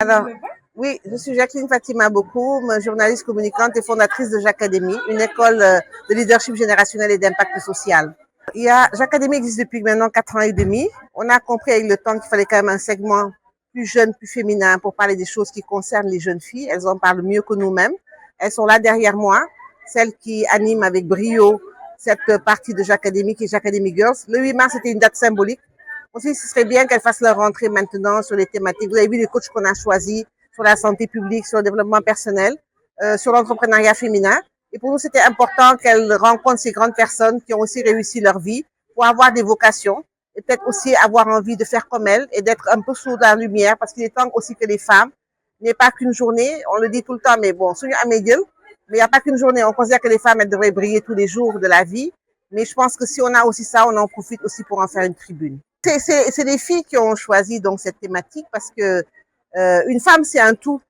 Alors, oui, je suis Jacqueline Fatima Bokoum, journaliste communicante et fondatrice de Jacadémie, une école de leadership générationnel et d'impact social. Jacadémie existe depuis maintenant 4 ans et demi. On a compris avec le temps qu'il fallait quand même un segment plus jeune, plus féminin pour parler des choses qui concernent les jeunes filles. Elles en parlent mieux que nous-mêmes. Elles sont là derrière moi, celles qui animent avec brio cette partie de Jacadémie qui est Jacadémie Girls. Le 8 mars, c'était une date symbolique. Aussi, ce serait bien qu'elles fassent leur rentrée maintenant sur les thématiques. Vous avez vu les coachs qu'on a choisis sur la santé publique, sur le développement personnel, sur l'entrepreneuriat féminin. Et pour nous, c'était important qu'elles rencontrent ces grandes personnes qui ont aussi réussi leur vie pour avoir des vocations et peut-être aussi avoir envie de faire comme elles et d'être un peu sous la lumière parce qu'il est temps aussi que les femmes n'aient pas qu'une journée. On le dit tout le temps, mais bon, mais il n'y a pas qu'une journée. On considère que les femmes, elles devraient briller tous les jours de la vie. Mais je pense que si on a aussi ça, on en profite aussi pour en faire une tribune. C'est les filles qui ont choisi donc cette thématique parce que une femme, c'est un tout.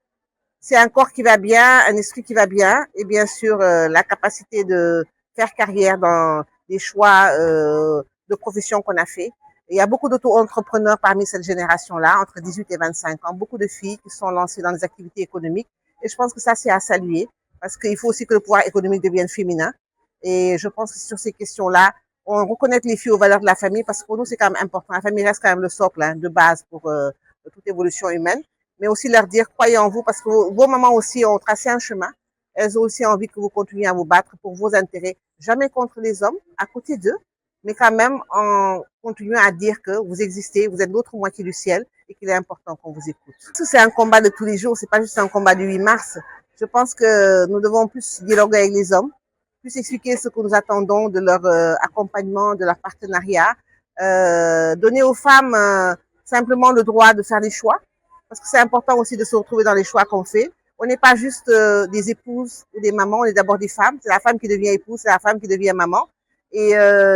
C'est un corps qui va bien, un esprit qui va bien et bien sûr la capacité de faire carrière dans les choix de profession qu'on a fait. Et il y a beaucoup d'auto-entrepreneurs parmi cette génération-là, entre 18 et 25 ans, beaucoup de filles qui sont lancées dans des activités économiques. Et je pense que ça, c'est à saluer parce qu'il faut aussi que le pouvoir économique devienne féminin. Et je pense que sur ces questions-là, on reconnaît les filles aux valeurs de la famille parce que pour nous, c'est quand même important. La famille reste quand même le socle de base pour toute évolution humaine. Mais aussi leur dire, croyez en vous parce que vos mamans aussi ont tracé un chemin. Elles ont aussi envie que vous continuiez à vous battre pour vos intérêts, jamais contre les hommes, à côté d'eux, mais quand même en continuant à dire que vous existez, vous êtes l'autre moitié du ciel et qu'il est important qu'on vous écoute. C'est un combat de tous les jours, c'est pas juste un combat du 8 mars. Je pense que nous devons plus dialoguer avec les hommes, plus expliquer ce que nous attendons de leur accompagnement, de leur partenariat, donner aux femmes simplement le droit de faire des choix, parce que c'est important aussi de se retrouver dans les choix qu'on fait. On n'est pas juste des épouses ou des mamans, on est d'abord des femmes. C'est la femme qui devient épouse, c'est la femme qui devient maman. Et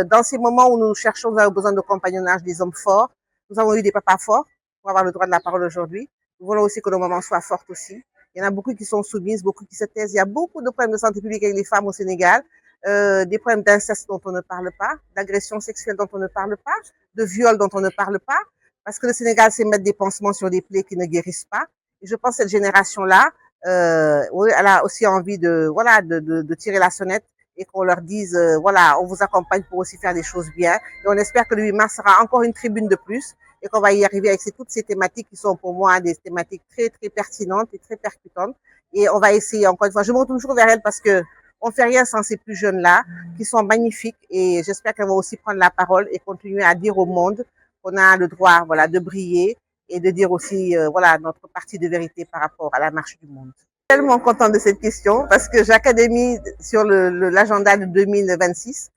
dans ces moments où nous cherchons, nous avons besoin de compagnonnage des hommes forts. Nous avons eu des papas forts pour avoir le droit de la parole aujourd'hui. Nous voulons aussi que nos mamans soient fortes aussi. Il y en a beaucoup qui sont soumises, beaucoup qui se taisent. Il y a beaucoup de problèmes de santé publique avec les femmes au Sénégal, des problèmes d'inceste dont on ne parle pas, d'agression sexuelle dont on ne parle pas, de viol dont on ne parle pas, parce que le Sénégal, c'est mettre des pansements sur des plaies qui ne guérissent pas. Et je pense que cette génération-là, elle a aussi envie de tirer la sonnette et qu'on leur dise, voilà, on vous accompagne pour aussi faire des choses bien. Et on espère que le 8 mars sera encore une tribune de plus et qu'on va y arriver avec toutes ces thématiques qui sont pour moi des thématiques très, très pertinentes et très percutantes. Et on va essayer, encore une fois, je me retourne toujours vers elles parce que on fait rien sans ces plus jeunes-là qui sont magnifiques et j'espère qu'elles vont aussi prendre la parole et continuer à dire au monde qu'on a le droit, voilà, de briller et de dire aussi, voilà, notre partie de vérité par rapport à la marche du monde. Je suis tellement contente de cette question parce que Jacadémie, sur l'agenda de 2026,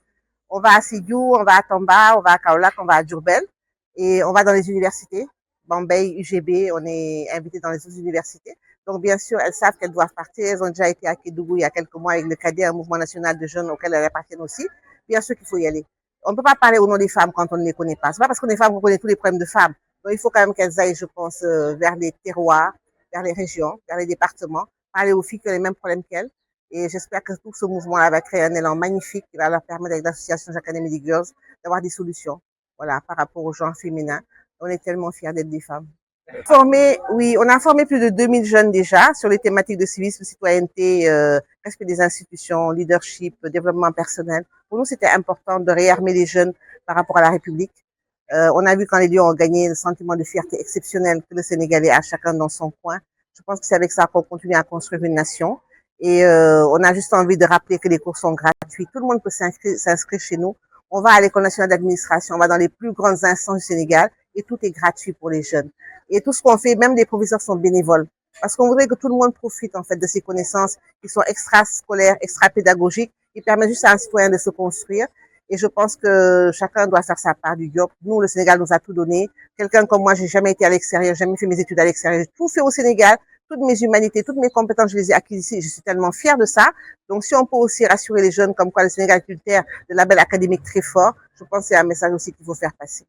on va à Sidiou, on va à Tamba, on va à Kaolack, on va à Diourbel et on va dans les universités. Bambey, UGB, on est invité dans les autres universités. Donc, bien sûr, elles savent qu'elles doivent partir. Elles ont déjà été à Kédougou il y a quelques mois avec le CADER, un mouvement national de jeunes auquel elles appartiennent aussi. Bien sûr qu'il faut y aller. On ne peut pas parler au nom des femmes quand on ne les connaît pas. C'est pas parce qu'on est femme qu'on connaît tous les problèmes de femmes. Donc, il faut quand même qu'elles aillent, je pense, vers les terroirs, vers les régions, vers les départements, parler aux filles qui ont les mêmes problèmes qu'elles. Et j'espère que tout ce mouvement-là va créer un élan magnifique qui va leur permettre, avec l'association Jacadémie Girls, d'avoir des solutions, voilà, par rapport au genre féminin. On est tellement fiers d'être des femmes. Oui, on a formé plus de 2000 jeunes déjà sur les thématiques de civisme, citoyenneté, respect des institutions, leadership, développement personnel. Pour nous, c'était important de réarmer les jeunes par rapport à la République. On a vu quand les Lions ont gagné le sentiment de fierté exceptionnel que le Sénégalais a chacun dans son coin. Je pense que c'est avec ça qu'on continue à construire une nation. Et on a juste envie de rappeler que les cours sont gratuits. Tout le monde peut s'inscrire chez nous. On va à l'École nationale d'administration, on va dans les plus grandes instances du Sénégal et tout est gratuit pour les jeunes. Et tout ce qu'on fait, même les professeurs sont bénévoles. Parce qu'on voudrait que tout le monde profite en fait de ces connaissances qui sont extrascolaires, extra-pédagogiques, qui permettent juste à un citoyen de se construire. Et je pense que chacun doit faire sa part du job. Nous, le Sénégal nous a tout donné. Quelqu'un comme moi, j'ai jamais été à l'extérieur, jamais fait mes études à l'extérieur. J'ai tout fait au Sénégal. Toutes mes humanités, toutes mes compétences, je les ai acquises ici. Je suis tellement fière de ça. Donc, si on peut aussi rassurer les jeunes comme quoi le Sénégal est une terre de label académique très fort, je pense que c'est un message aussi qu'il faut faire passer.